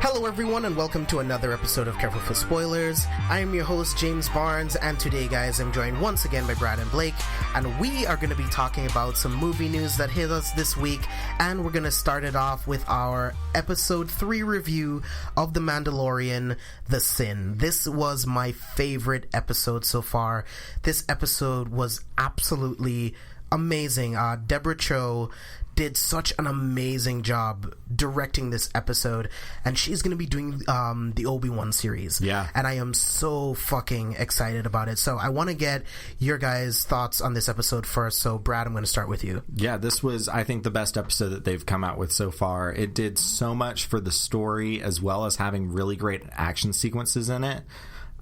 Hello everyone and welcome to another episode of Careful for Spoilers. I am your host James Barnes, and today guys I'm joined once again by Brad and Blake, and we are going to be talking about some movie news that hit us this week, and we're going to start it off with our episode 3 review of The Mandalorian, The Sin. This was my favorite episode so far. This episode was absolutely amazing. Deborah Cho did such an amazing job directing this episode, and she's going to be doing the Obi-Wan series. Yeah. And I am so fucking excited about it. So I want to get your guys' thoughts on this episode first. So Brad, I'm going to start with you. Yeah, this was, I think, the best episode that they've come out with so far. It did so much for the story as well as having really great action sequences in it.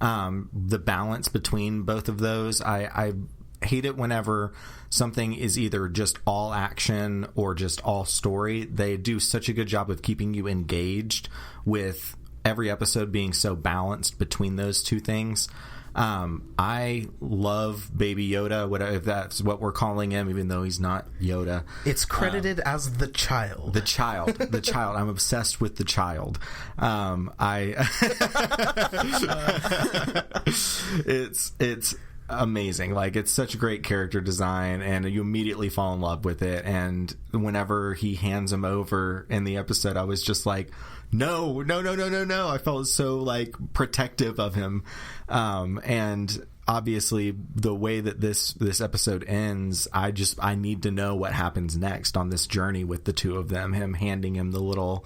The balance between both of those, I hate it whenever something is either just all action or just all story. They do such a good job of keeping you engaged with every episode being so balanced between those two things. I love Baby Yoda, whatever, if that's what we're calling him, even though he's not Yoda. It's credited as the child. The child. I'm obsessed with the child. It's amazing. Like, it's such a great character design, and you immediately fall in love with it. And whenever he hands him over in the episode, I was just like, no. I felt so like protective of him. And obviously the way that this episode ends, I need to know what happens next on this journey with the two of them. Him handing him the little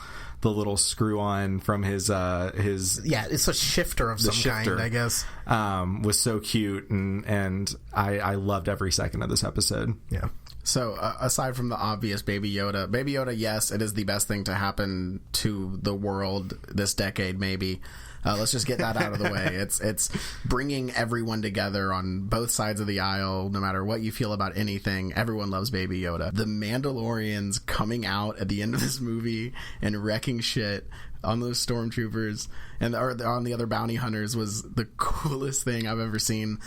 screw on from his it's a shifter of some kind, I guess. Was so cute, and I loved every second of this episode. Yeah. So aside from the obvious Baby Yoda, yes, it is the best thing to happen to the world this decade, maybe. Let's just get that out of the way. It's bringing everyone together on both sides of the aisle, no matter what you feel about anything. Everyone loves Baby Yoda. The Mandalorians coming out at the end of this movie and wrecking shit on those stormtroopers and on the other bounty hunters was the coolest thing I've ever seen.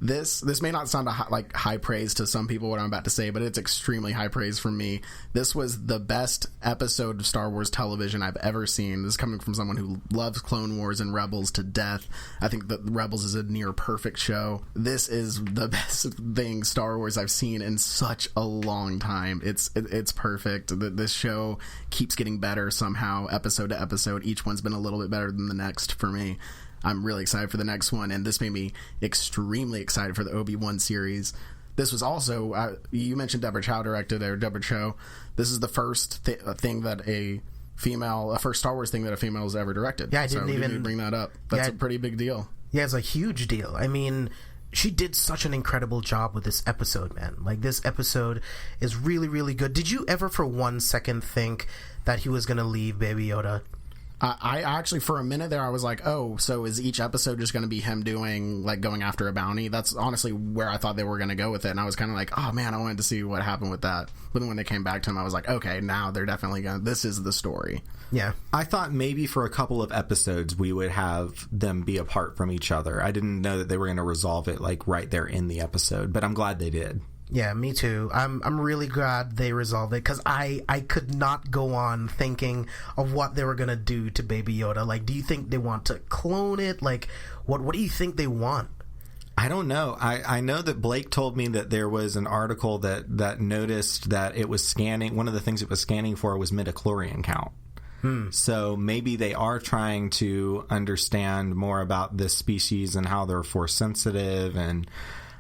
This may not sound like high praise to some people, what I'm about to say, but it's extremely high praise from me. This was the best episode of Star Wars television I've ever seen. This is coming from someone who loves Clone Wars and Rebels to death. I think that Rebels is a near perfect show. This is the best thing Star Wars I've seen in such a long time. It's perfect. This show keeps getting better somehow, episode to episode. Each one's been a little bit better than the next for me. I'm really excited for the next one, and this made me extremely excited for the Obi-Wan series. This was also, you mentioned Deborah Chow directed, or Deborah Cho. This is the first thing that a first Star Wars thing that a female has ever directed. Yeah, I didn't even bring that up. That's a pretty big deal. Yeah, it's a huge deal. I mean, she did such an incredible job with this episode, man. Like, this episode is really, really good. Did you ever for 1 second think that he was going to leave Baby Yoda? I actually, for a minute there, I was like, oh, so is each episode just going to be him going after a bounty? That's honestly where I thought they were going to go with it. And I was kind of like, oh man, I wanted to see what happened with that. But then when they came back to him, I was like, okay, now they're definitely this is the story. Yeah. I thought maybe for a couple of episodes we would have them be apart from each other. I didn't know that they were going to resolve it like right there in the episode, but I'm glad they did. Yeah, me too. I'm really glad they resolved it, because I could not go on thinking of what they were going to do to Baby Yoda. Like, do you think they want to clone it? Like, what do you think they want? I don't know. I know that Blake told me that there was an article that noticed that it was scanning. One of the things it was scanning for was midichlorian count. So maybe they are trying to understand more about this species and how they're force sensitive, and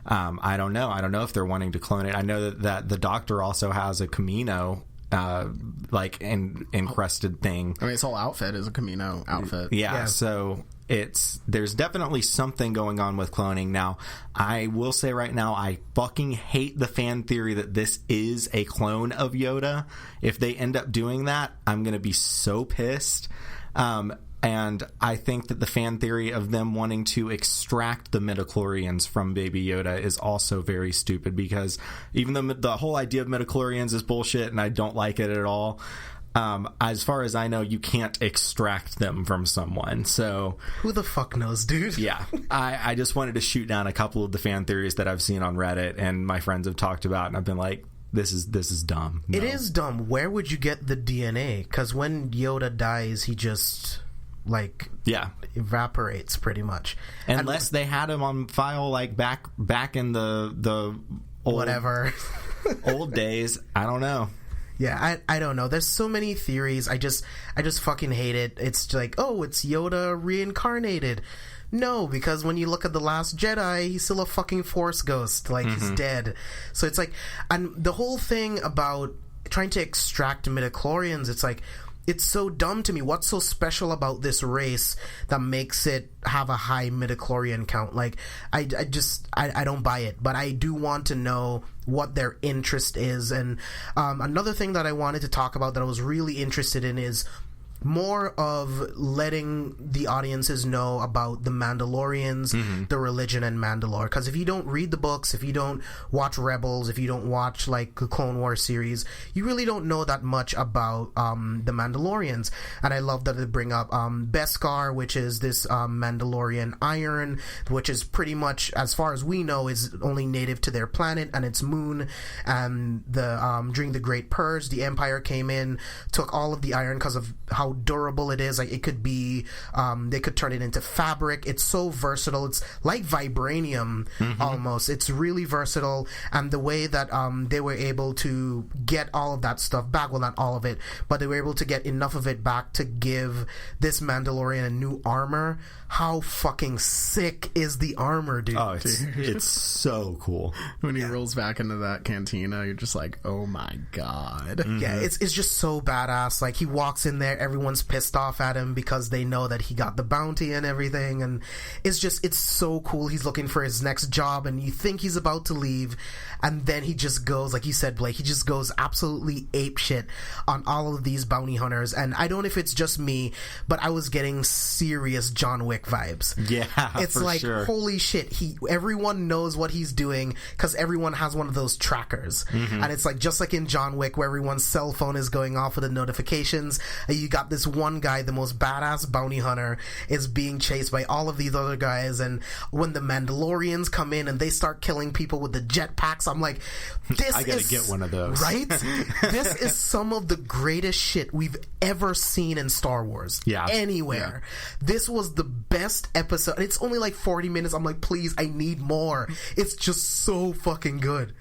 I don't know. I don't know if they're wanting to clone it. I know that the Doctor also has a Camino encrusted thing. I mean, his whole outfit is a Camino outfit. Yeah. So there's definitely something going on with cloning. Now, I will say right now, I fucking hate the fan theory that this is a clone of Yoda. If they end up doing that, I'm going to be so pissed. And I think that the fan theory of them wanting to extract the midichlorians from Baby Yoda is also very stupid, because even though the whole idea of midichlorians is bullshit and I don't like it at all, as far as I know, you can't extract them from someone. So who the fuck knows, dude? Yeah. I just wanted to shoot down a couple of the fan theories that I've seen on Reddit and my friends have talked about, and I've been like, this is dumb. No. It is dumb. Where would you get the DNA? Because when Yoda dies, he just like evaporates pretty much. Unless they had him on file like back in the old, whatever old days. I don't know. Yeah, I don't know. There's so many theories. I just fucking hate it. It's like, oh, it's Yoda reincarnated. No, because when you look at The Last Jedi, he's still a fucking Force ghost. Like, he's dead. So it's like, and the whole thing about trying to extract midichlorians, it's like, it's so dumb to me. What's so special about this race that makes it have a high midichlorian count? Like, I don't buy it. But I do want to know what their interest is. And another thing that I wanted to talk about that I was really interested in is more of letting the audiences know about the Mandalorians, the religion, and Mandalore. Because if you don't read the books, if you don't watch Rebels, if you don't watch like the Clone Wars series, you really don't know that much about the Mandalorians. And I love that they bring up Beskar, which is this Mandalorian iron, which is pretty much, as far as we know, is only native to their planet and its moon. And during the Great Purge, the Empire came in, took all of the iron because of how durable it is. Like, it could be they could turn it into fabric. It's so versatile. It's like vibranium almost. It's really versatile. And the way that they were able to get all of that stuff back, well, not all of it, but they were able to get enough of it back to give this Mandalorian a new armor. How fucking sick is the armor, dude? Oh, it's so cool. When he rolls back into that cantina, you're just like, oh my god. Yeah, it's just so badass. Like, he walks in there, everyone's pissed off at him because they know that he got the bounty and everything, and it's so cool. He's looking for his next job, and you think he's about to leave, and then he just goes, like you said, Blake, he just goes absolutely apeshit on all of these bounty hunters. And I don't know if it's just me, but I was getting serious John Wick vibes. Yeah, it's like, sure. Holy shit, everyone knows what he's doing because everyone has one of those trackers. And it's like, just like in John Wick, where everyone's cell phone is going off with the notifications, and you got this one guy, the most badass bounty hunter, is being chased by all of these other guys. And when the Mandalorians come in and they start killing people with the jetpacks, I'm like, I gotta get one of those, right? This is some of the greatest shit we've ever seen in Star Wars. Yeah, anywhere. This was the best episode. It's only like 40 minutes. I'm like, please, I need more. It's just so fucking good.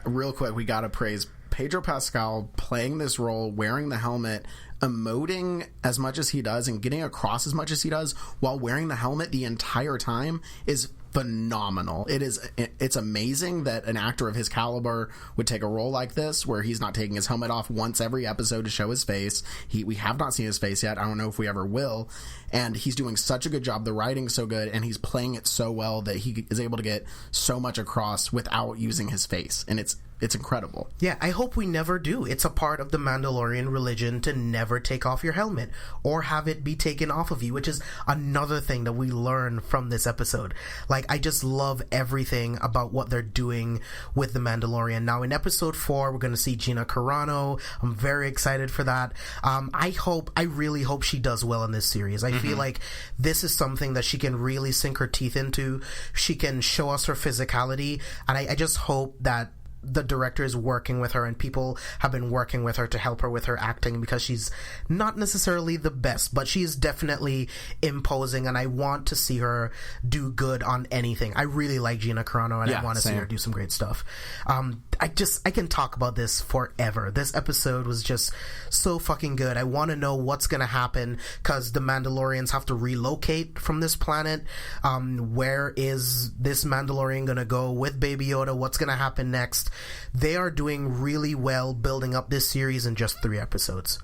Real quick, we gotta praise Pedro Pascal playing this role, wearing the helmet, emoting as much as he does, and getting across as much as he does while wearing the helmet the entire time is phenomenal. It's amazing that an actor of his caliber would take a role like this where he's not taking his helmet off once every episode to show his face. We have not seen his face yet. I don't know if we ever will. And he's doing such a good job. The writing's so good, and he's playing it so well that he is able to get so much across without using his face. And it's incredible. Yeah, I hope we never do. It's a part of the Mandalorian religion to never take off your helmet or have it be taken off of you, which is another thing that we learn from this episode. Like, I just love everything about what they're doing with the Mandalorian. Now, in episode 4, we're going to see Gina Carano. I'm very excited for that. I really hope she does well in this series. I feel like this is something that she can really sink her teeth into. She can show us her physicality, and I just hope that the director is working with her and people have been working with her to help her with her acting, because she's not necessarily the best, but she is definitely imposing, and I want to see her do good on anything. I really like Gina Carano, and I want to see her do some great stuff. I can talk about this forever. This episode was just so fucking good. I want to know what's going to happen, because the Mandalorians have to relocate from this planet. Where is this Mandalorian going to go with Baby Yoda? What's going to happen next? They are doing really well building up this series in just 3 episodes.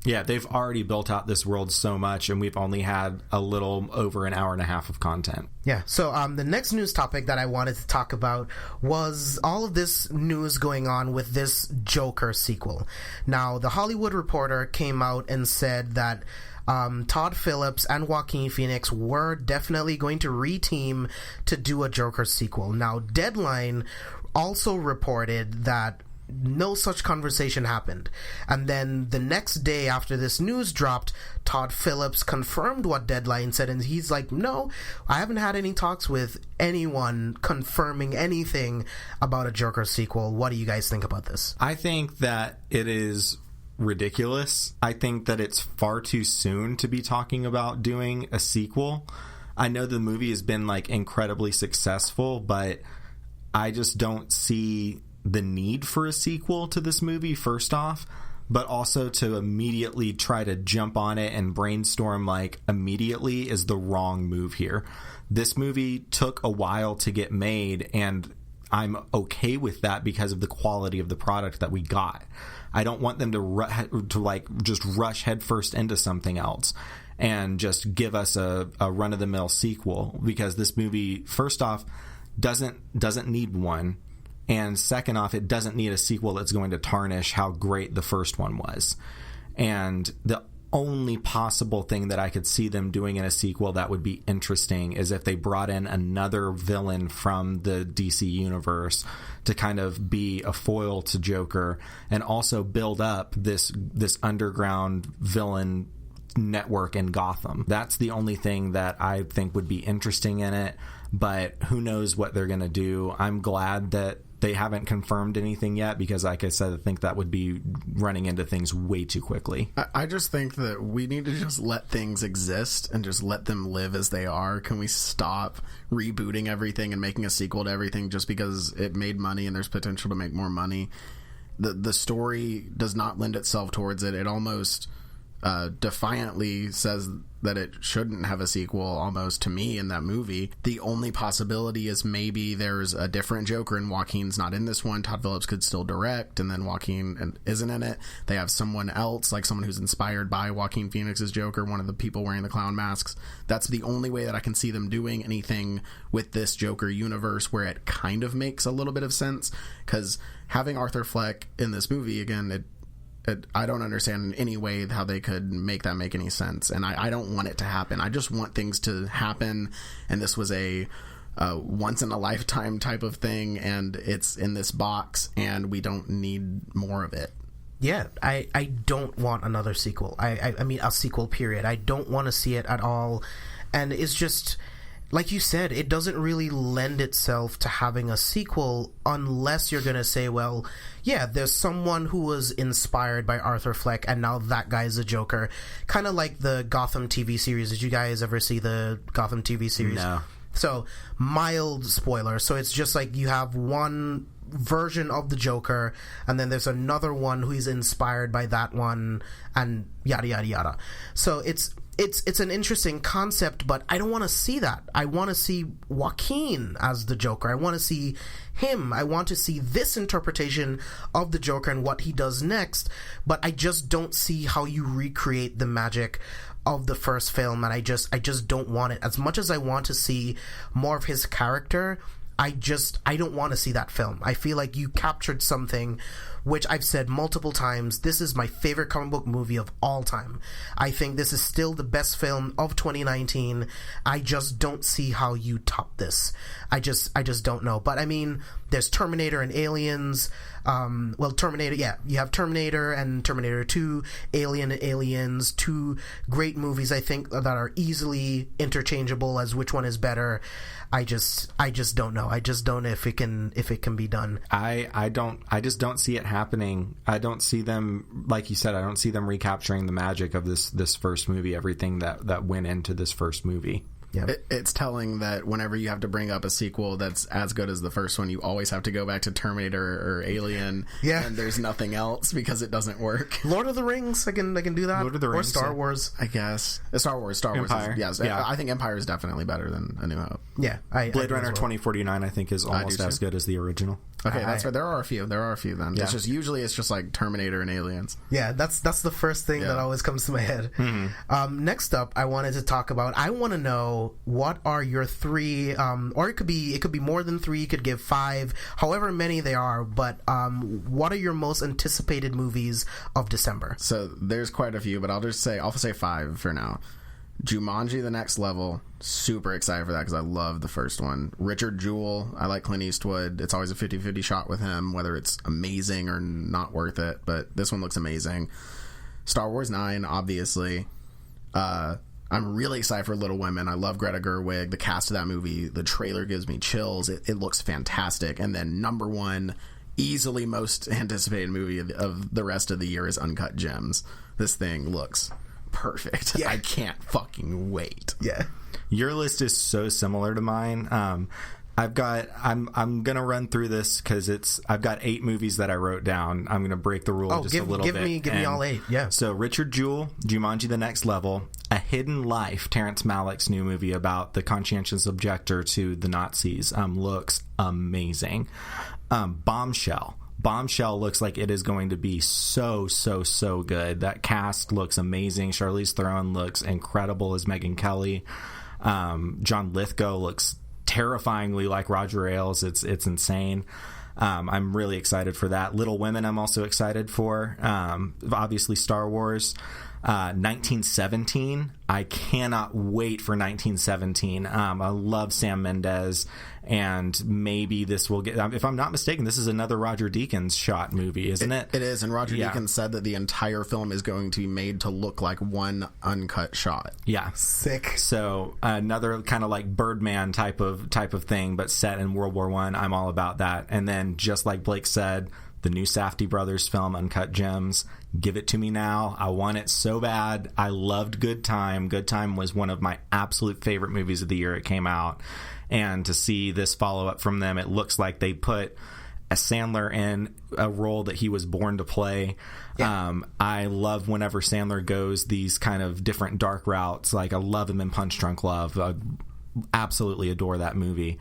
Yeah, they've already built out this world so much, and we've only had a little over an hour and a half of content. Yeah, so the next news topic that I wanted to talk about was all of this news going on with this Joker sequel. Now, The Hollywood Reporter came out and said that Todd Phillips and Joaquin Phoenix were definitely going to re-team to do a Joker sequel. Now, Deadline also reported that no such conversation happened. And then the next day after this news dropped, Todd Phillips confirmed what Deadline said, and he's like, no, I haven't had any talks with anyone confirming anything about a Joker sequel. What do you guys think about this? I think that it is ridiculous. I think that it's far too soon to be talking about doing a sequel. I know the movie has been like incredibly successful, but I just don't see the need for a sequel to this movie, first off, but also to immediately try to jump on it and brainstorm like immediately is the wrong move here. This movie took a while to get made, and I'm okay with that because of the quality of the product that we got. I don't want them to like just rush headfirst into something else and just give us a run-of-the-mill sequel, because this movie, first off, doesn't need one, and second off, it doesn't need a sequel that's going to tarnish how great the first one was. And the only possible thing that I could see them doing in a sequel that would be interesting is if they brought in another villain from the DC universe to kind of be a foil to Joker, and also build up this underground villain network in Gotham. That's the only thing that I think would be interesting in it, but who knows what they're going to do. I'm glad that they haven't confirmed anything yet, because like I said, I think that would be running into things way too quickly. I just think that we need to just let things exist and just let them live as they are. Can we stop rebooting everything and making a sequel to everything just because it made money and there's potential to make more money? The story does not lend itself towards it. It almost defiantly says that it shouldn't have a sequel, almost, to me, in that movie. The only possibility is maybe there's a different Joker and Joaquin's not in this one. Todd Phillips could still direct, and then Joaquin isn't in it. They have someone else, like someone who's inspired by Joaquin Phoenix's Joker, one of the people wearing the clown masks. That's the only way that I can see them doing anything with this Joker universe where it kind of makes a little bit of sense, because having Arthur Fleck in this movie, again, I don't understand in any way how they could make that make any sense, and I don't want it to happen. I just want things to happen, and this was a once-in-a-lifetime type of thing, and it's in this box, and we don't need more of it. Yeah, I don't want another sequel. I mean, a sequel, period. I don't want to see it at all, and it's just... like you said, it doesn't really lend itself to having a sequel unless you're going to say, well, yeah, there's someone who was inspired by Arthur Fleck and now that guy's a Joker. Kind of like the Gotham TV series. Did you guys ever see the Gotham TV series? No. So, mild spoiler. So it's just like you have one version of the Joker, and then there's another one who's inspired by that one, and yada, yada, yada. So it's an interesting concept, but I don't want to see that. I want to see Joaquin as the Joker. I want to see him. I want to see this interpretation of the Joker and what he does next, but I just don't see how you recreate the magic of the first film, and I just don't want it. As much as I want to see more of his character, I don't want to see that film. I feel like you captured something which I've said multiple times. This is my favorite comic book movie of all time. I think this is still the best film of 2019. I just don't see how you top this. I just don't know. But I mean, there's Terminator and Aliens. Terminator, yeah. You have Terminator and Terminator 2, Alien and Aliens, two great movies, I think, that are easily interchangeable as which one is better. I just don't know. I just don't know if it can be done. I just don't see it happening. I don't see them, like you said, I don't see them recapturing the magic of this first movie, everything that went into this first movie. Yeah. It's telling that whenever you have to bring up a sequel that's as good as the first one, you always have to go back to Terminator or Alien, and there's nothing else because it doesn't work. Lord of the Rings, I can do that. Lord of the Rings, or Star Wars, I guess. Star Wars. Empire. Yeah. I think Empire is definitely better than A New Hope. Yeah, Blade Runner 2049, I think, is almost as good as the original. Okay, that's right. There are a few then. Yeah. It's just like Terminator and Aliens. Yeah, that's the first thing that always comes to my head. Mm-hmm. Next up, I wanted to talk about. I want to know, what are your three, or it could be more than three. You could give five, however many they are. But what are your most anticipated movies of December? So there's quite a few, but I'll say five for now. Jumanji: The Next Level, super excited for that because I love the first one. Richard Jewell, I like Clint Eastwood. It's always a 50-50 shot with him, whether it's amazing or not worth it, but this one looks amazing. Star Wars 9, obviously. I'm really excited for Little Women. I love Greta Gerwig. The cast of that movie, the trailer gives me chills. It looks fantastic. And then number one, easily most anticipated movie of the rest of the year is Uncut Gems. This thing looks perfect. Yeah. I can't fucking wait. Yeah. Your list is so similar to mine. I'm gonna run through this because I've got 8 movies that I wrote down. I'm gonna break the rule a little bit. Give me all 8. Yeah. So Richard Jewell, Jumanji: The Next Level, A Hidden Life, Terrence Malick's new movie about the conscientious objector to the Nazis, looks amazing. Bombshell looks like it is going to be so good. That cast looks amazing. Charlize Theron looks incredible as Megyn Kelly. John Lithgow looks terrifyingly like Roger Ailes. It's insane. I'm really excited for that. Little Women I'm also excited for. Obviously Star Wars. 1917. I cannot wait for 1917. I love Sam Mendes, and maybe this will get, if I'm not mistaken, this is another Roger Deakins shot movie, isn't it? It is, and Roger Deakins said that the entire film is going to be made to look like one uncut shot. Yeah. Sick. So another kind of like Birdman type of thing, but set in World War I. I'm all about that. And then, just like Blake said, the new Safdie brothers film, Uncut Gems. Give it to me now. I want it so bad. I loved Good Time. Good Time was one of my absolute favorite movies of the year it came out. And to see this follow-up from them, it looks like they put a Sandler in a role that he was born to play. Yeah. I love whenever Sandler goes these kind of different dark routes. Like, I love him in Punch Drunk Love. I absolutely adore that movie.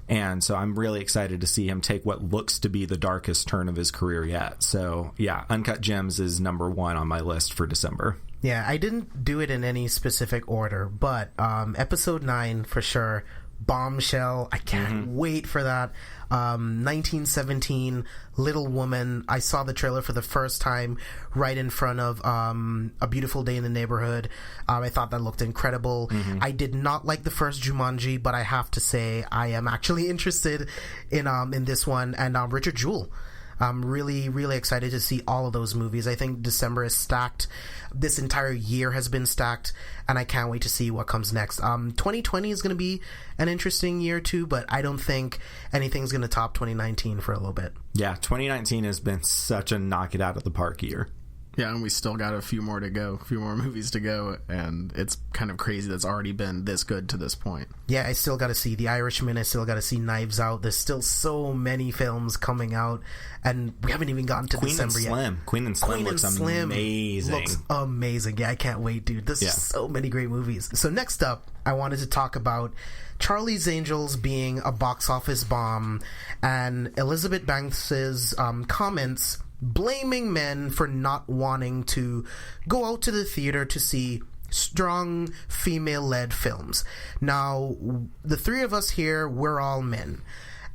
And so I'm really excited to see him take what looks to be the darkest turn of his career yet. So, yeah, Uncut Gems is number 1 on my list for December. Yeah, I didn't do it in any specific order, but episode 9 for sure. Bombshell, I can't wait for that. 1917, Little Woman, I saw the trailer for the first time right in front of A Beautiful Day in the Neighborhood. I thought that looked incredible. I did not like the first Jumanji, but I have to say I am actually interested in this one. And Richard Jewell, I'm really, really excited to see all of those movies. I think December is stacked. This entire year has been stacked, and I can't wait to see what comes next. 2020 is going to be an interesting year too, but I don't think anything's going to top 2019 for a little bit. Yeah, 2019 has been such a knock it out of the park year. Yeah, and we still got a few more to go, a few more movies to go, and it's kind of crazy that's already been this good to this point. Yeah, I still got to see The Irishman, I still got to see Knives Out. There's still so many films coming out, and we haven't even gotten to December yet. Queen and Slim looks amazing. Looks amazing. Yeah, I can't wait, dude. There's so many great movies. So next up, I wanted to talk about Charlie's Angels being a box office bomb, and Elizabeth Banks's comments blaming men for not wanting to go out to the theater to see strong female-led films. Now, the three of us here, we're all men.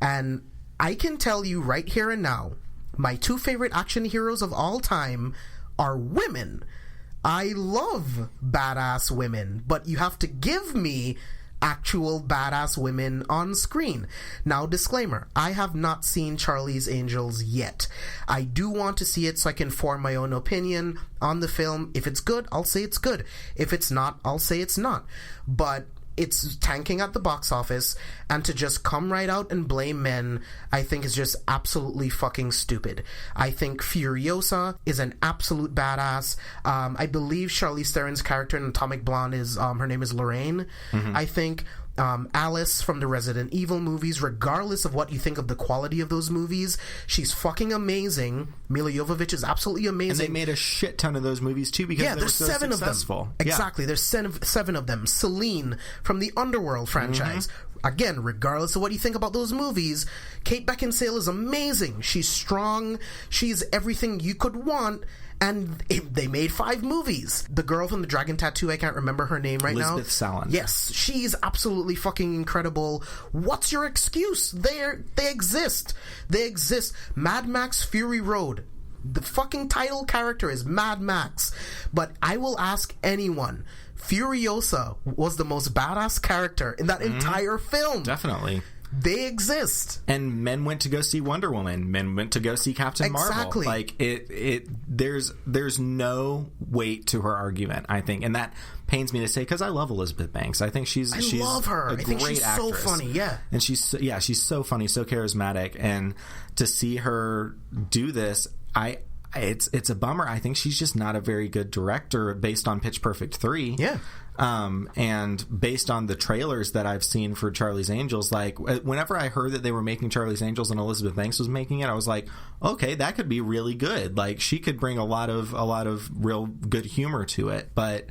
And I can tell you right here and now, my 2 favorite action heroes of all time are women. I love badass women, but you have to give me actual badass women on screen. Now, disclaimer, I have not seen Charlie's Angels yet. I do want to see it so I can form my own opinion on the film. If it's good, I'll say it's good. If it's not, I'll say it's not. But it's tanking at the box office, and to just come right out and blame men, I think is just absolutely fucking stupid. I think Furiosa is an absolute badass. I believe Charlize Theron's character in Atomic Blonde is, her name is Lorraine. I think Alice from the Resident Evil movies, regardless of what you think of the quality of those movies, she's fucking amazing. Mila Jovovich is absolutely amazing. And they made a shit ton of those movies too because they were so 7 successful. Of them. Exactly. There's 7 of them. Celine from the Underworld franchise. Again, regardless of what you think about those movies, Kate Beckinsale is amazing. She's strong. She's everything you could want. And they made 5 movies. The girl from the Dragon Tattoo, I can't remember her name now. Elizabeth Salander. Yes, she's absolutely fucking incredible. What's your excuse? They exist. They exist. Mad Max Fury Road. The fucking title character is Mad Max. But I will ask anyone, Furiosa was the most badass character in that entire film. Definitely. They exist. And men went to go see Wonder Woman. Men went to go see Captain Exactly. Marvel. Like there's no weight to her argument, I think, and that pains me to say because I love Elizabeth Banks. I think she's love her. I think she's actress. so funny. Yeah, and she's so funny, so charismatic, and to see her do this, it's a bummer. I think she's just not a very good director based on Pitch Perfect 3. Yeah. And based on the trailers that I've seen for Charlie's Angels, like whenever I heard that they were making Charlie's Angels and Elizabeth Banks was making it, I was like, okay, that could be really good. Like she could bring a lot of real good humor to it. But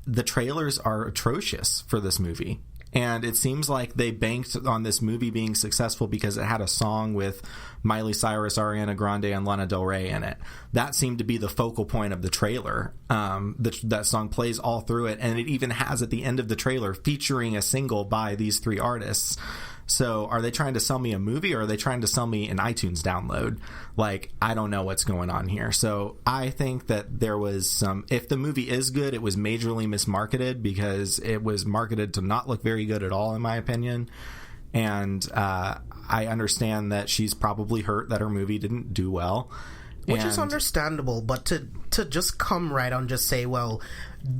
the trailers are atrocious for this movie. And it seems like they banked on this movie being successful because it had a song with Miley Cyrus, Ariana Grande, and Lana Del Rey in it. That seemed to be the focal point of the trailer. That song plays all through it, and it even has at the end of the trailer featuring a single by these three artists. So are they trying to sell me a movie, or are they trying to sell me an iTunes download? Like, I don't know what's going on here. So I think that there was some... If the movie is good, it was majorly mismarketed because it was marketed to not look very good at all, in my opinion. And I understand that she's probably hurt that her movie didn't do well. Which is understandable, but to just come right on just say, well,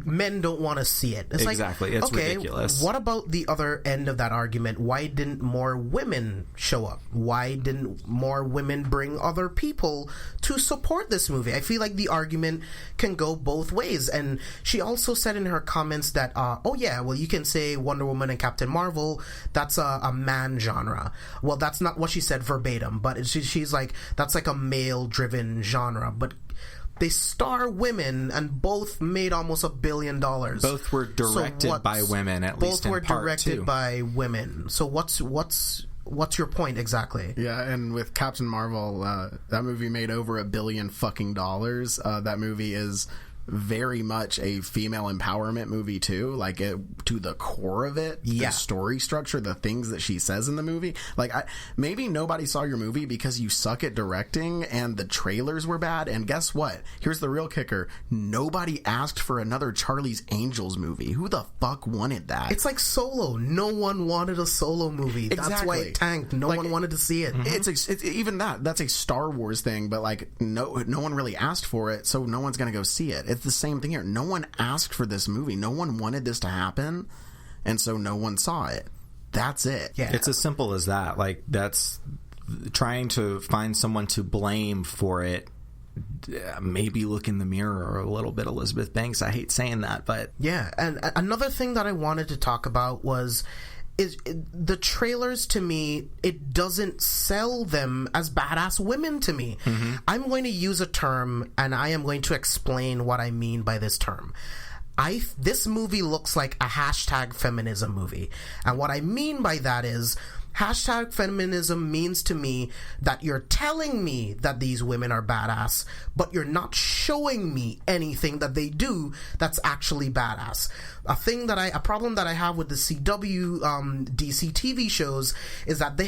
men don't want to see it. It's exactly. Like, it's ridiculous. What about the other end of that argument? Why didn't more women show up? Why didn't more women bring other people to support this movie? I feel like the argument can go both ways. And she also said in her comments that, you can say Wonder Woman and Captain Marvel, that's a man genre. Well, that's not what she said verbatim, but she's like, that's like a male-driven genre. But they star women, and both made almost $1 billion. Both were directed by women, at least in part. Both were directed by women. So what's your point exactly? Yeah, and with Captain Marvel, that movie made over $1 billion fucking dollars. That movie is very much a female empowerment movie too, like to the core of it. The story structure, the things that she says in the movie, like maybe nobody saw your movie because you suck at directing and the trailers were bad. And guess what, here's the real kicker, nobody asked for another Charlie's Angels movie. Who the fuck wanted that? It's like Solo. No one wanted a Solo movie. Exactly. That's why it tanked. No one wanted to see it. It's even that's a Star Wars thing, but like no one really asked for it, so no one's gonna go see it. It's the same thing here. No one asked for this movie. No one wanted this to happen, and so no one saw it. That's it. Yeah. It's as simple as that. Like, that's trying to find someone to blame for it. Maybe look in the mirror a little bit, Elizabeth Banks. I hate saying that, but... Yeah, and another thing that I wanted to talk about was... the trailers, to me, it doesn't sell them as badass women to me. I'm going to use a term, and I am going to explain what I mean by this term. This movie looks like a hashtag feminism movie. And what I mean by that is... Hashtag feminism means to me that you're telling me that these women are badass, but you're not showing me anything that they do that's actually badass. A problem that I have with the CW DC TV shows is that they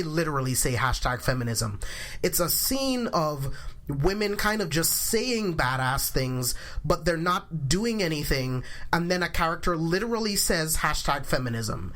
literally say hashtag feminism. It's a scene of women kind of just saying badass things, but they're not doing anything, and then a character literally says hashtag feminism.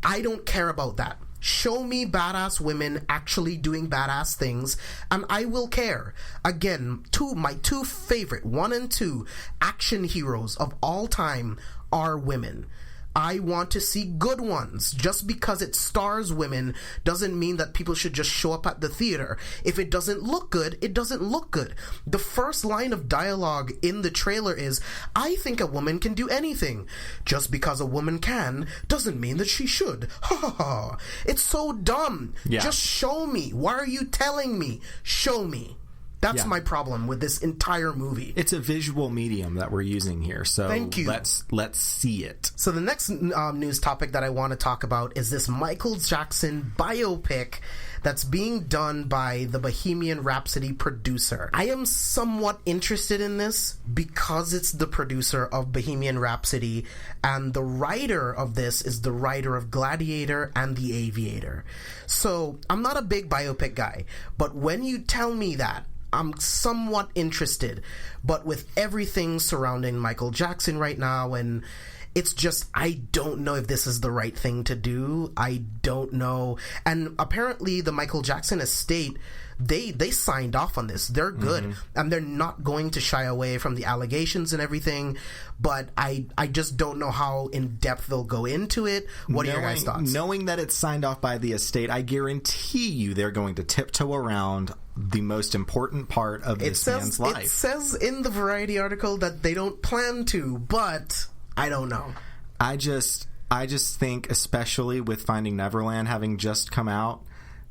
I don't care about that. Show me badass women actually doing badass things, and I will care. Again, my two favorite, 1 and 2, action heroes of all time are women. I want to see good ones. Just because it stars women doesn't mean that people should just show up at the theater. If it doesn't look good, it doesn't look good. The first line of dialogue in the trailer is, I think a woman can do anything. Just because a woman can doesn't mean that she should. Ha ha ha. It's so dumb. Yeah. Just show me. Why are you telling me? Show me. That's my problem with this entire movie. It's a visual medium that we're using here, so thank you. Let's see it. So the next news topic that I want to talk about is this Michael Jackson biopic that's being done by the Bohemian Rhapsody producer. I am somewhat interested in this because it's the producer of Bohemian Rhapsody, and the writer of this is the writer of Gladiator and The Aviator. So I'm not a big biopic guy, but when you tell me that, I'm somewhat interested. But with everything surrounding Michael Jackson right now, and it's just, I don't know if this is the right thing to do. I don't know. And apparently the Michael Jackson estate, they signed off on this. They're good. And they're not going to shy away from the allegations and everything. But I just don't know how in depth they'll go into it. What are your guys' thoughts? Knowing that it's signed off by the estate, I guarantee you they're going to tiptoe around the most important part of this man's life. It says in the Variety article that they don't plan to, but I don't know. I just think, especially with Finding Neverland having just come out,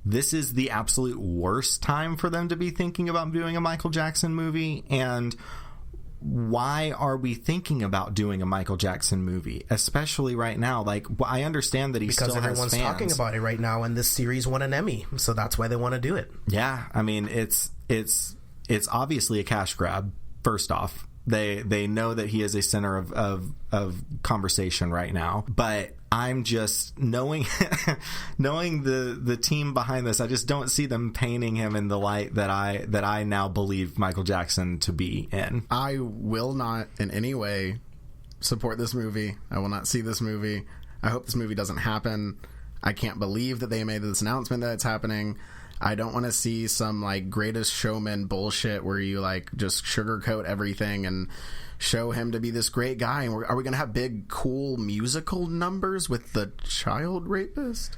this is the absolute worst time for them to be thinking about doing a Michael Jackson movie. And why are we thinking about doing a Michael Jackson movie, especially right now? Like, I understand that he still has fans. Because everyone's talking about it right now, and this series won an Emmy, so that's why they want to do it. Yeah, I mean, it's obviously a cash grab. First off, they know that he is a center of conversation right now, but I'm just knowing the team behind this, I just don't see them painting him in the light that I now believe Michael Jackson to be in. I will not in any way support this movie. I will not see this movie. I hope this movie doesn't happen. I can't believe that they made this announcement that it's happening. I don't want to see some like Greatest Showman bullshit where you like just sugarcoat everything and show him to be this great guy. And are we going to have big, cool musical numbers with the child rapist?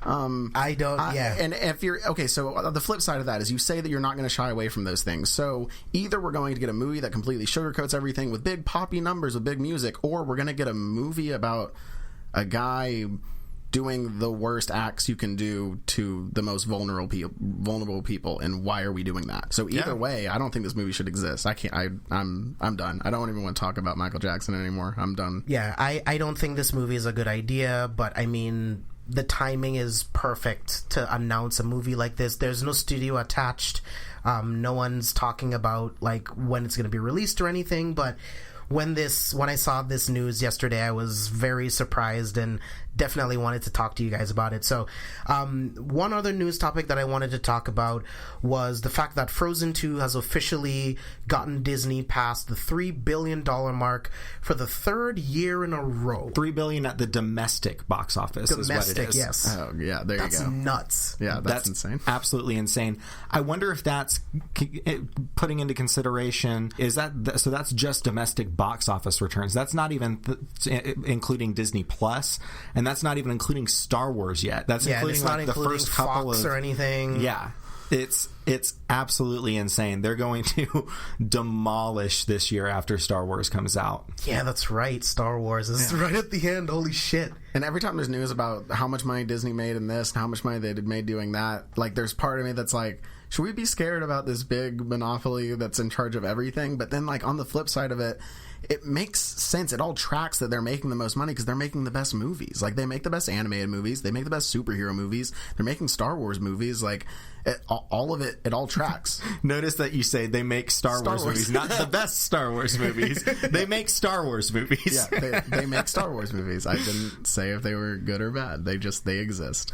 I don't. Yeah. And if you're okay, so the flip side of that is you say that you're not going to shy away from those things. So either we're going to get a movie that completely sugarcoats everything with big poppy numbers with big music, or we're going to get a movie about a guy doing the worst acts you can do to the most vulnerable people, and why are we doing that? So either way, I don't think this movie should exist. I'm done. I don't even want to talk about Michael Jackson anymore. I'm done. Yeah, I don't think this movie is a good idea, but I mean, the timing is perfect to announce a movie like this. There's no studio attached. No one's talking about like when it's going to be released or anything, but when I saw this news yesterday, I was very surprised and definitely wanted to talk to you guys about it. So one other news topic that I wanted to talk about was the fact that Frozen 2 has officially gotten Disney past the $3 billion mark for the third year in a row. $3 billion at the domestic box office is what it is. Yes. Oh, yeah, there you go. That's nuts. Yeah, that's insane. Absolutely insane. I wonder if that's putting into consideration, so that's just domestic box office returns. That's not even including Disney Plus, and that's not even including Star Wars yet. That's including like the first couple Fox of or anything. Yeah. It's absolutely insane. They're going to demolish this year after Star Wars comes out. Yeah, that's right. Star Wars is right at the end. Holy shit. And every time there's news about how much money Disney made in this and how much money they made doing that, like there's part of me that's like, should we be scared about this big monopoly that's in charge of everything? But then like on the flip side of it, it makes sense. It all tracks that they're making the most money because they're making the best movies. Like, they make the best animated movies. They make the best superhero movies. They're making Star Wars movies. Like, all of it, it all tracks. Notice that you say they make Star Wars movies, not the best Star Wars movies. They make Star Wars movies. Yeah, they make Star Wars movies. I didn't say if they were good or bad. They exist.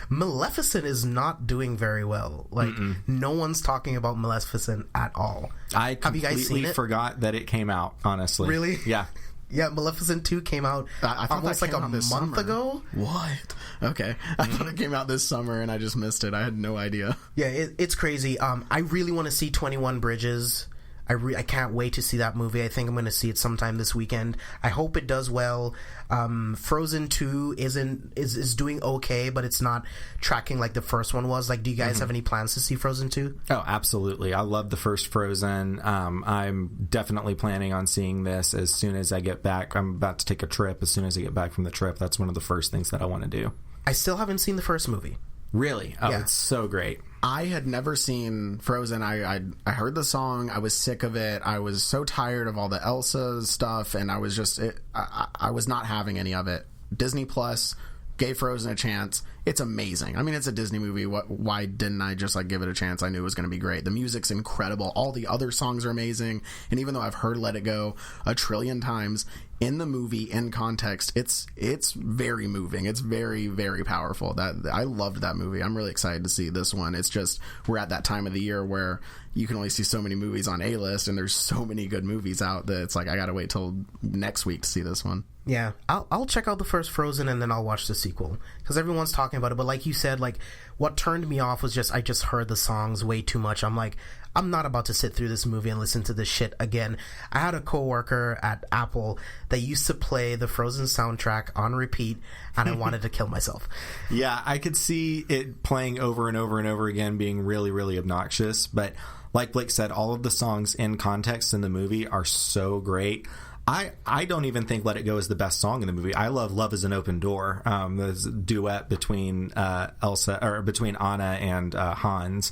Maleficent is not doing very well. Like, no one's talking about Maleficent at all. I completely forgot that it came out, honestly. Really? Yeah. Yeah, Maleficent 2 came out almost like a month ago. What? Okay. I thought it came out this summer and I just missed it. I had no idea. Yeah, it's crazy. I really want to see 21 Bridges. I can't wait to see that movie. I think I'm going to see it sometime this weekend. I hope it does well. Frozen 2 is doing okay, but it's not tracking like the first one was. Like, do you guys have any plans to see Frozen 2? Oh, absolutely. I love the first Frozen. I'm definitely planning on seeing this as soon as I get back. I'm about to take a trip. As soon as I get back from the trip, that's one of the first things that I want to do. I still haven't seen the first movie. Really? Oh, yeah. It's so great. I had never seen Frozen. I heard the song. I was sick of it. I was so tired of all the Elsa stuff, and I was just I was not having any of it. Disney Plus gave Frozen a chance. It's amazing. I mean, it's a Disney movie. Why didn't I just like give it a chance? I knew it was going to be great. The music's incredible. All the other songs are amazing. And even though I've heard Let It Go a trillion times, in the movie, in context, it's very moving. It's very, very powerful. I loved that movie. I'm really excited to see this one. It's just we're at that time of the year where you can only see so many movies on A-list, and there's so many good movies out that it's like I got to wait till next week to see this one. Yeah, I'll check out the first Frozen and then I'll watch the sequel because everyone's talking about it. But like you said, like what turned me off was I just heard the songs way too much. I'm like, I'm not about to sit through this movie and listen to this shit again. I had a coworker at Apple that used to play the Frozen soundtrack on repeat, and I wanted to kill myself. Yeah, I could see it playing over and over and over again, being really, really obnoxious. But like Blake said, all of the songs in context in the movie are so great. I don't even think Let It Go is the best song in the movie. I love Love is an Open Door. There's a duet between between Anna and Hans.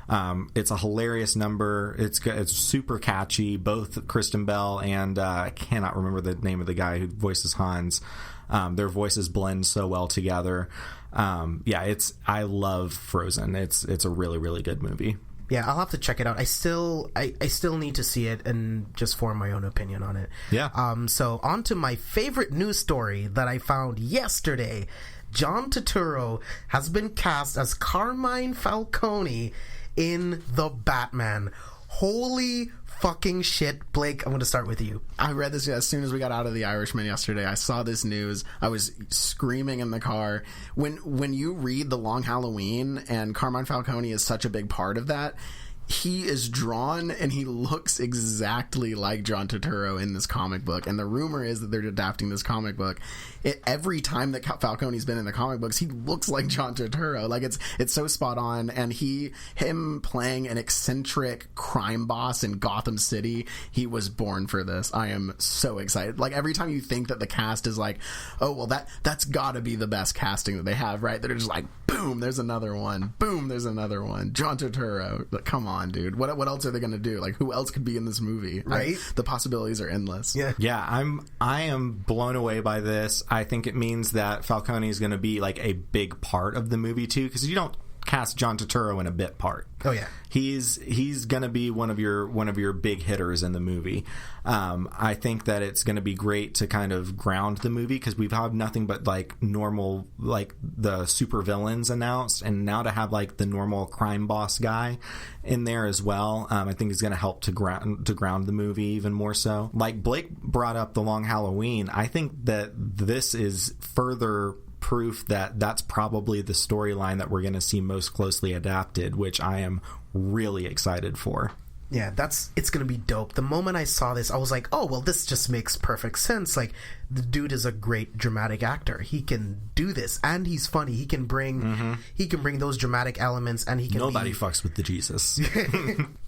It's a hilarious number. It's super catchy. Both Kristen Bell and I cannot remember the name of the guy who voices Hans. Their voices blend so well together. I love Frozen. It's a really, really good movie. Yeah, I'll have to check it out. I still need to see it and just form my own opinion on it. Yeah. So on to my favorite news story that I found yesterday. John Turturro has been cast as Carmine Falcone in The Batman. Holy fucking shit. Blake, I'm going to start with you. I read this as soon as we got out of The Irishman yesterday. I saw this news. I was screaming in the car. When you read The Long Halloween, and Carmine Falcone is such a big part of that, he is drawn and he looks exactly like John Turturro in this comic book. And the rumor is that they're adapting this comic book. Every time that Falcone's been in the comic books, he looks like John Turturro. Like it's so spot on. And him playing an eccentric crime boss in Gotham City, he was born for this. I am so excited. Like every time you think that the cast is like, oh well, that's got to be the best casting that they have, right? They're just like, boom, there's another one. Boom, there's another one. John Turturro. Like, come on, dude. What else are they going to do? Like, who else could be in this movie? Right? The possibilities are endless. Yeah. I am blown away by this. I think it means that Falcone is going to be like a big part of the movie too, because you don't cast John Turturro in a bit part. Oh yeah, he's going to be one of your big hitters in the movie. I think that it's going to be great to kind of ground the movie because we've had nothing but like normal, like the super villains announced, and now to have like the normal crime boss guy in there as well. I think is going to help to ground the movie even more so. Like Blake brought up The Long Halloween. I think that this is further proof that that's probably the storyline that we're going to see most closely adapted, which I am really excited for. Yeah, it's going to be dope. The moment I saw this, I was like, oh, well, this just makes perfect sense. Like, the dude is a great dramatic actor. He can do this, and he's funny. He can bring those dramatic elements, and he can Nobody fucks with the Jesus.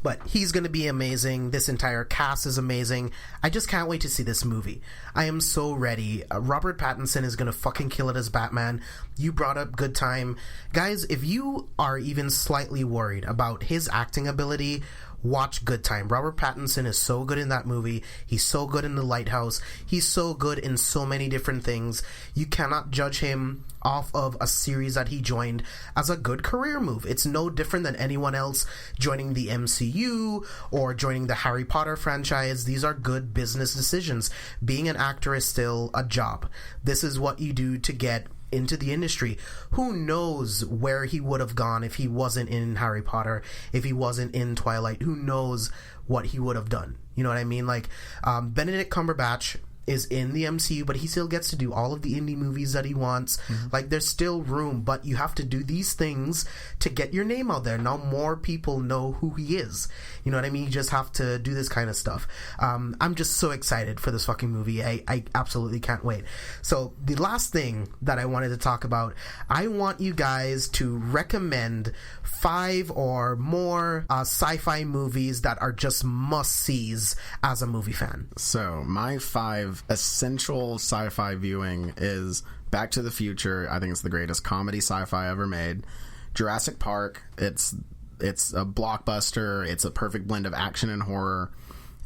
But he's going to be amazing. This entire cast is amazing. I just can't wait to see this movie. I am so ready. Robert Pattinson is going to fucking kill it as Batman. You brought up Good Time. Guys, if you are even slightly worried about his acting ability, watch Good Time. Robert Pattinson is so good in that movie. He's so good in The Lighthouse. He's so good in so many different things. You cannot judge him off of a series that he joined as a good career move. It's no different than anyone else joining the MCU or joining the Harry Potter franchise. These are good business decisions. Being an actor is still a job. This is what you do to get into the industry. Who knows where he would have gone if he wasn't in Harry Potter, if he wasn't in Twilight? Who knows what he would have done? You know what I mean? Like, Benedict Cumberbatch is in the MCU, but he still gets to do all of the indie movies that he wants. Like, there's still room, but you have to do these things to get your name out there. Now more people know who he is. You know what I mean? You just have to do this kind of stuff. I'm just so excited for this fucking movie. I absolutely can't wait. So the last thing that I wanted to talk about, I want you guys to recommend 5 or more sci-fi movies that are just must-sees as a movie fan. So my 5 essential sci-fi viewing is Back to the Future. I think it's the greatest comedy sci-fi ever made. Jurassic Park. It's a blockbuster. It's a perfect blend of action and horror.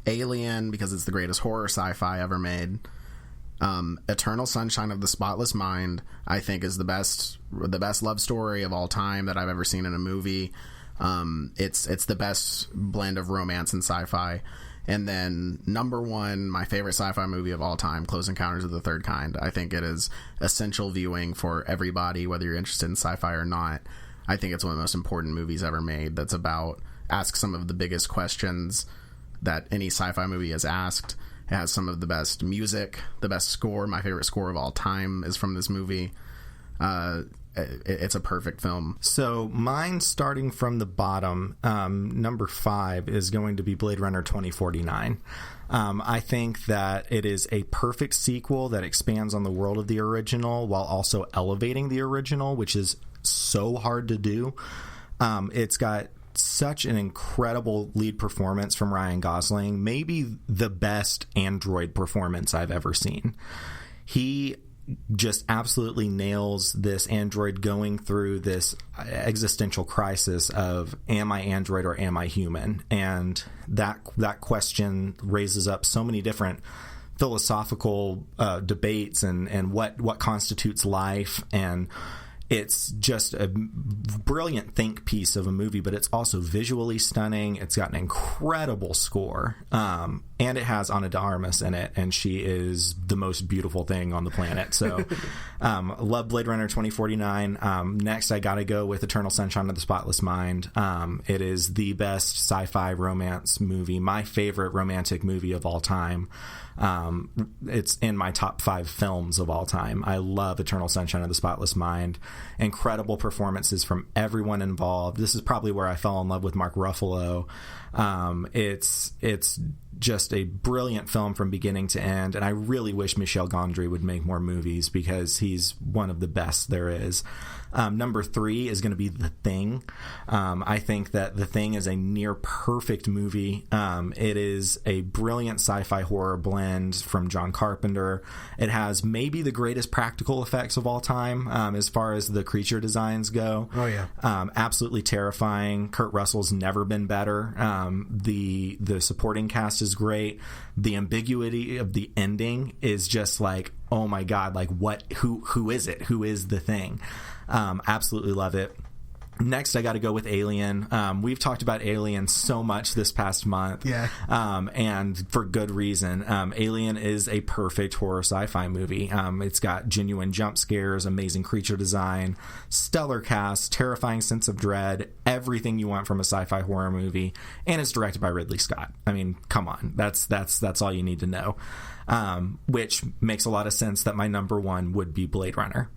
Alien, because it's the greatest horror sci-fi ever made. Eternal Sunshine of the Spotless Mind, I think, is the best love story of all time that I've ever seen in a movie. It's the best blend of romance and sci-fi. And then number 1, my favorite sci-fi movie of all time, Close Encounters of the Third Kind. I think it is essential viewing for everybody, whether you're interested in sci-fi or not. I think it's one of the most important movies ever made asks some of the biggest questions that any sci-fi movie has asked. It has some of the best music, the best score. My favorite score of all time is from this movie. It's a perfect film. So mine, starting from the bottom, number 5 is going to be Blade Runner 2049. I think that it is a perfect sequel that expands on the world of the original while also elevating the original, which is so hard to do. It's got such an incredible lead performance from Ryan Gosling, maybe the best android performance I've ever seen. He just absolutely nails this android going through this existential crisis of, am I android or am I human? And that question raises up so many different philosophical debates and what constitutes life. And it's just a brilliant think piece of a movie, but it's also visually stunning. It's got an incredible score, and it has Ana de Armas in it, and she is the most beautiful thing on the planet. So, love Blade Runner 2049. Next, I gotta go with Eternal Sunshine of the Spotless Mind. It is the best sci-fi romance movie, my favorite romantic movie of all time. It's in my top 5 films of all time. I love Eternal Sunshine of the Spotless Mind. Incredible performances from everyone involved. This is probably where I fell in love with Mark Ruffalo. It's just a brilliant film from beginning to end, and I really wish Michel Gondry would make more movies because he's one of the best there is. Number 3 is going to be The Thing. I think that The Thing is a near perfect movie. It is a brilliant sci-fi horror blend from John Carpenter. It has maybe the greatest practical effects of all time as far as the creature designs go. Oh, yeah. Absolutely terrifying. Kurt Russell's never been better. The supporting cast is great. The ambiguity of the ending is just like, oh my God, like who is it? Who is the thing? Absolutely love it. Next, I got to go with Alien. We've talked about Alien so much this past month. Yeah. And for good reason. Alien is a perfect horror sci-fi movie. It's got genuine jump scares, amazing creature design, stellar cast, terrifying sense of dread, everything you want from a sci-fi horror movie, and it's directed by Ridley Scott. I mean, come on. That's all you need to know. Which makes a lot of sense that my number 1 would be Blade Runner.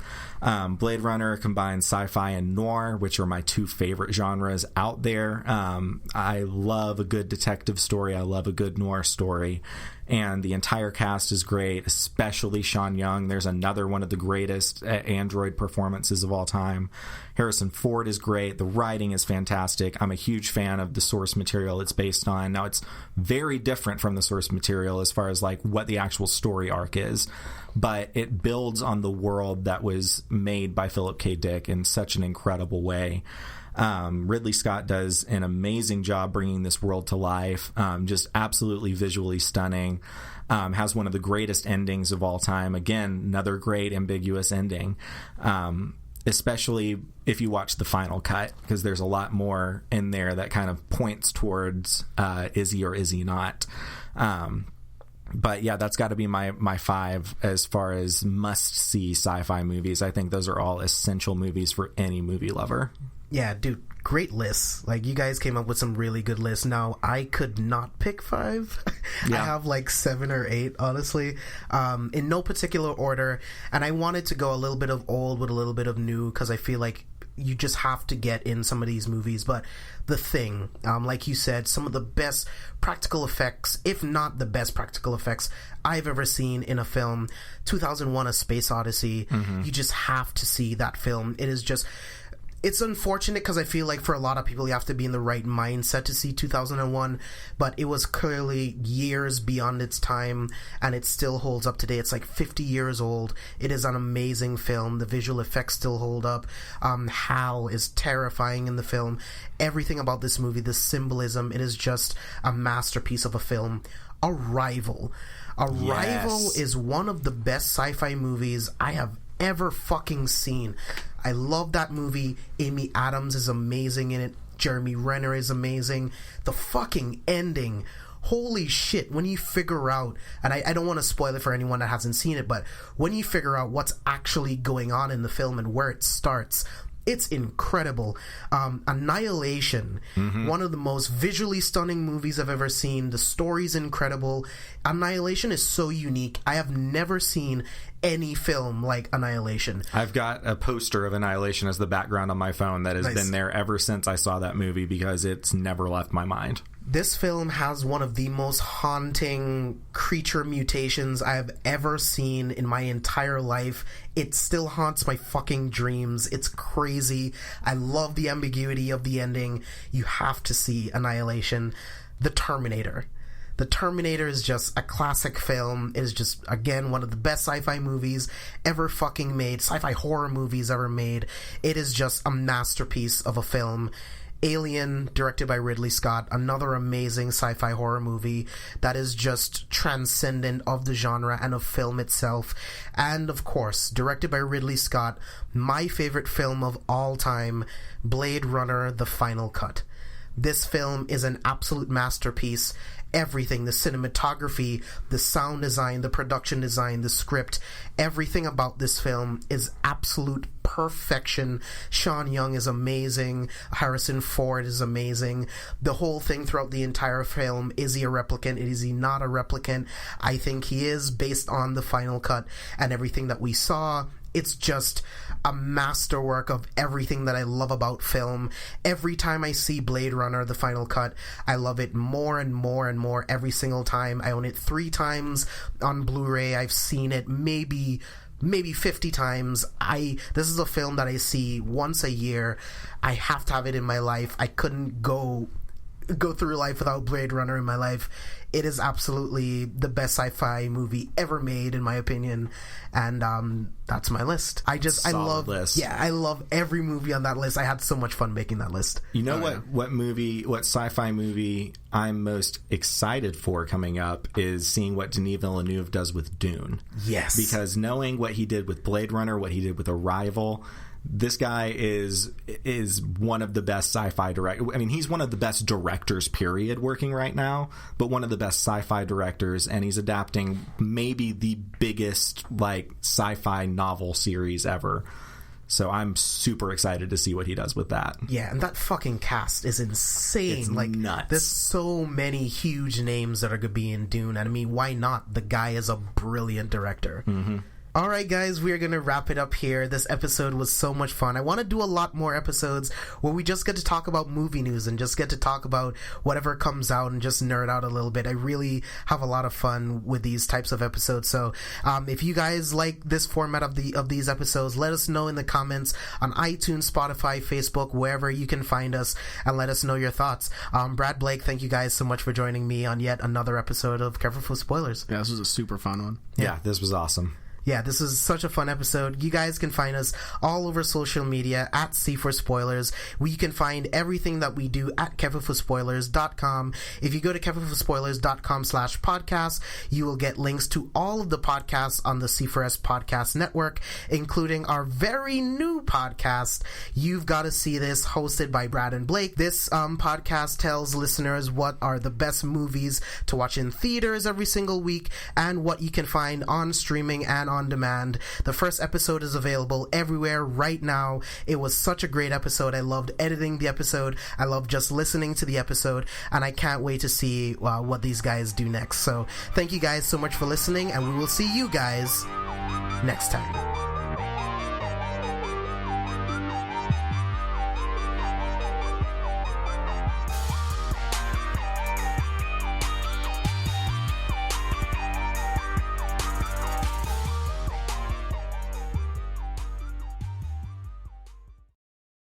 Blade Runner combines sci-fi and noir, which are my 2 favorite genres out there. I love a good detective story. I love a good noir story. And the entire cast is great, especially Sean Young. There's another one of the greatest android performances of all time. Harrison Ford is great. The writing is fantastic. I'm a huge fan of the source material it's based on. Now, it's very different from the source material as far as like what the actual story arc is, but it builds on the world that was made by Philip K. Dick in such an incredible way. Ridley Scott does an amazing job bringing this world to life. Just absolutely visually stunning. Has one of the greatest endings of all time. Again, another great ambiguous ending. Especially if you watch the final cut, because there's a lot more in there that kind of points towards is he or is he not. But yeah, that's got to be my 5 as far as must-see sci-fi movies. I think those are all essential movies for any movie lover. Yeah, dude, great lists. Like, you guys came up with some really good lists. Now, I could not pick 5. Yeah. I have like 7 or 8, honestly, in no particular order. And I wanted to go a little bit of old with a little bit of new, because I feel like you just have to get in some of these movies. But The Thing, like you said, some of the best practical effects, if not the best practical effects I've ever seen in a film. 2001: A Space Odyssey. Mm-hmm. You just have to see that film. It is just... It's unfortunate because I feel like for a lot of people you have to be in the right mindset to see 2001, but it was clearly years beyond its time and it still holds up today. It's like 50 years old. It is an amazing film. The visual effects still hold up. Hal is terrifying in the film. Everything about this movie, the symbolism, it is just a masterpiece of a film. Arrival. Arrival is one of the best sci-fi movies I have ever fucking seen. I love that movie. Amy Adams is amazing in it. Jeremy Renner is amazing. The fucking ending. Holy shit, when you figure out, and I don't want to spoil it for anyone that hasn't seen it, but when you figure out what's actually going on in the film and where it starts, It's incredible. Annihilation, one of the most visually stunning movies I've ever seen. The story's incredible. Annihilation is so unique. I have never seen any film like Annihilation. I've got a poster of Annihilation as the background on my phone that has been there ever since I saw that movie because it's never left my mind. This film has one of the most haunting creature mutations I have ever seen in my entire life. It still haunts my fucking dreams. It's crazy. I love the ambiguity of the ending. You have to see Annihilation. The Terminator. The Terminator is just a classic film. It is just, again, one of the best sci-fi movies ever fucking made. Sci-fi horror movies ever made. It is just a masterpiece of a film. Alien, directed by Ridley Scott, another amazing sci-fi horror movie that is just transcendent of the genre and of film itself. And of course, directed by Ridley Scott, my favorite film of all time, Blade Runner: The Final Cut. This film is an absolute masterpiece. Everything, the cinematography, the sound design, the production design, the script, everything about this film is absolute perfection. Sean Young is amazing. Harrison Ford is amazing. The whole thing throughout the entire film, is he a replicant? Is he not a replicant? I think he is, based on the final cut and everything that we saw. It's just a masterwork of everything that I love about film. Every time I see Blade Runner: The Final Cut, I love it more and more and more every single time. I own it 3 times on Blu-ray. I've seen it maybe 50 times. This is a film that I see once a year. I have to have it in my life. I couldn't go through life without Blade Runner in my life. It is absolutely the best sci-fi movie ever made, in my opinion, and that's my list. I love list. Yeah, I love every movie on that list. I had so much fun making that list. You know what sci-fi movie I'm most excited for coming up is seeing what Denis Villeneuve does with Dune. Yes, because knowing what he did with Blade Runner, what he did with Arrival. This guy is one of the best sci-fi directors. I mean, he's one of the best directors, period, working right now, but one of the best sci-fi directors, and he's adapting maybe the biggest, sci-fi novel series ever. So I'm super excited to see what he does with that. Yeah, and that fucking cast is insane. It's nuts. There's so many huge names that are going to be in Dune, and I mean, why not? The guy is a brilliant director. Mm-hmm. Alright guys, we are going to wrap it up here. This episode was so much fun. I want to do a lot more episodes where we just get to talk about movie news and just get to talk about whatever comes out and just nerd out a little bit. I really have a lot of fun with these types of episodes. So if you guys like this format of these episodes, let us know in the comments on iTunes, Spotify, Facebook, wherever you can find us, and let us know your thoughts. Brad, Blake, thank you guys so much for joining me on yet another episode of Careful for Spoilers. Yeah, this was a super fun one. Yeah, this was awesome. Yeah, this is such a fun episode. You guys can find us all over social media at C4Spoilers. You can find everything that we do at KevinForSpoilers.com. If you go to KevinForSpoilers.com/podcast, you will get links to all of the podcasts on the C4S Podcast Network, including our very new podcast, You've Got to See This, hosted by Brad and Blake. This podcast tells listeners what are the best movies to watch in theaters every single week and what you can find on streaming and on demand. The first episode is available everywhere right now. It was such a great episode. I loved editing the episode. I loved just listening to the episode, and I can't wait to see what these guys do next. So thank you guys so much for listening, and we will see you guys next time.